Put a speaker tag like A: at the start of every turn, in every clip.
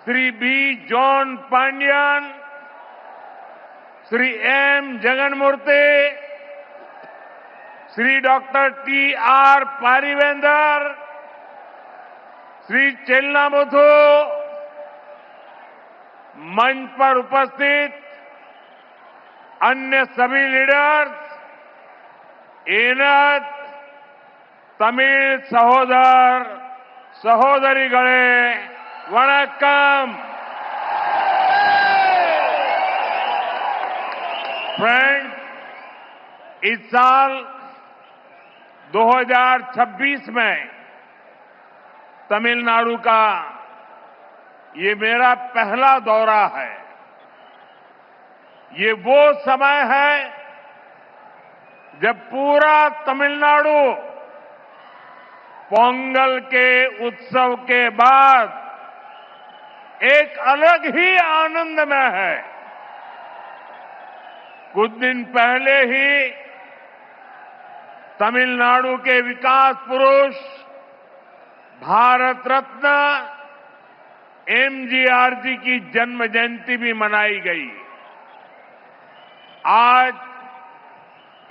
A: Shri B John Pandian, Shri M Jaganmurthy, Shri doctor T R Parivendar, Shri Chellamuthu, मंच पर उपस्थित अन्य सभी लीडर्स, एनत तमिल सहोदर सहोदरीगळे वणक्कम। फ्रेंड्स, इस साल 2026 में तमिलनाडु का ये मेरा पहला दौरा है। ये वो समय है जब पूरा तमिलनाडु पोंगल के उत्सव के बाद एक अलग ही आनंद में है। कुछ दिन पहले ही तमिलनाडु के विकास पुरुष भारत रत्न एमजीआर जी की जन्म जयंती भी मनाई गई। आज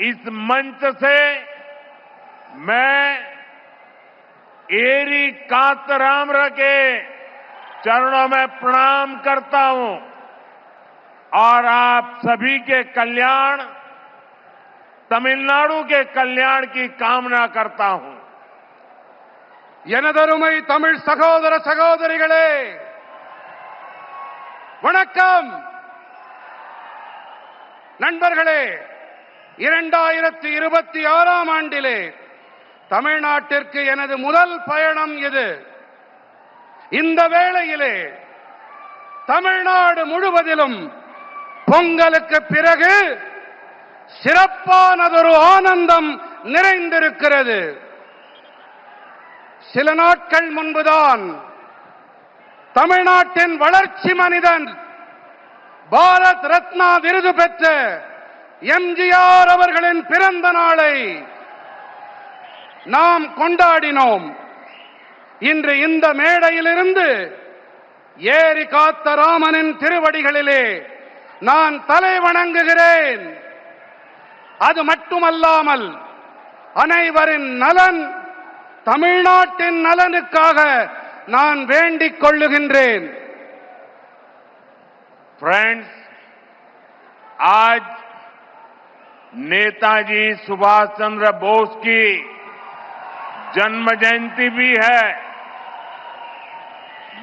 A: इस मंच से मैं एरी कांतरामर के चरणों में प्रणाम करता हूं और आप सभी के कल्याण, तमिलनाडु के कल्याण की कामना करता हूं।
B: எனதருமை தமிழ் சகோதர சகோதரிகளே, வணக்கம். நண்பர்களே, 2026ஆம் ஆண்டிலே தமிழ்நாட்டிற்கு எனது முதல் பயணம் இது. இந்த வேளையிலே தமிழ்நாடு முழுவதிலும் பொங்கலுக்கு பிறகு சிறப்பானதொரு ஆனந்தம் நிறைந்திருக்கிறது. சில நாட்கள் முன்புதான் தமிழ்நாட்டின் வளர்ச்சி மனிதன், பாரத் ரத்னா விருது பெற்ற எம்ஜிஆர் அவர்களின் பிறந்த நாளை நாம் கொண்டாடினோம். இன்று இந்த மேடையிலிருந்து ஏரி காத்த ராமனின் திருவடிகளிலே நான் தலை வணங்குகிறேன். அது மட்டுமல்லாமல் அனைவரின் நலன், தமிழ்நாட்டின் நலனுக்காக நான் வேண்டிக் கொள்ளுகின்றேன்.
A: फ्रेंड्स, आज नेताजी सुभाष चंद्र बोस की जन्म जयंती भी है।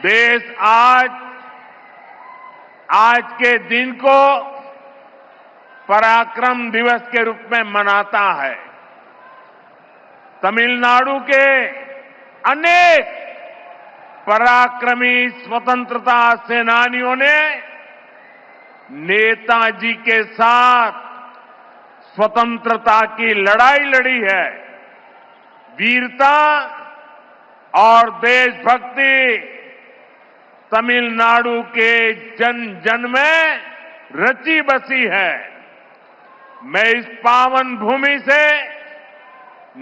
A: देश आज के दिन को पराक्रम दिवस के रूप में मनाता है। तमिलनाडु के अनेक पराक्रमी स्वतंत्रता सेनानियों ने नेताजी के साथ स्वतंत्रता की लड़ाई लड़ी है। वीरता और देशभक्ति तमिलनाडु के जन जन में रची बसी है। मैं इस पावन भूमि से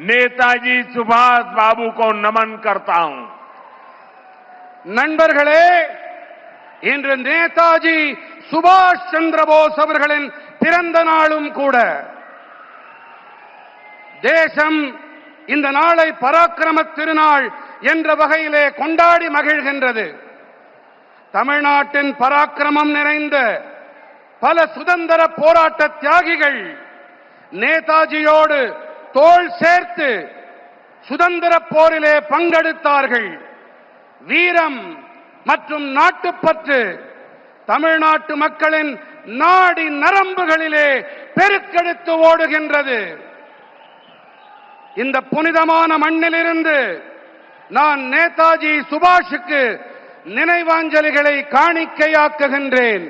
A: नेताजी सुभाष बाबू को नमन करता हूं।
B: நண்பர்களே, இன்று நேதாஜி சுபாஷ் சந்திர போஸ் அவர்களின் பிறந்த நாளும் கூட. தேசம் இந்த நாளை பராக்கிரம திருநாள் என்ற வகையிலே கொண்டாடி மகிழ்கின்றது. தமிழ்நாட்டின் பராக்கிரமம் நிறைந்த பல சுதந்திர போராட்ட தியாகிகள் நேதாஜியோடு தோள் சேர்த்து சுதந்திர போரிலே பங்கெடுத்தார்கள். வீரம் மற்றும் நாட்டுப்பற்று தமிழ்நாட்டு மக்களின் நாடி நரம்புகளிலே பெருக்கெடுத்து ஓடுகின்றது. இந்த புனிதமான மண்ணிலிருந்து நான் நேதாஜி சுபாஷுக்கு நினைவாஞ்சலிகளை காணிக்கையாக்குகின்றேன்.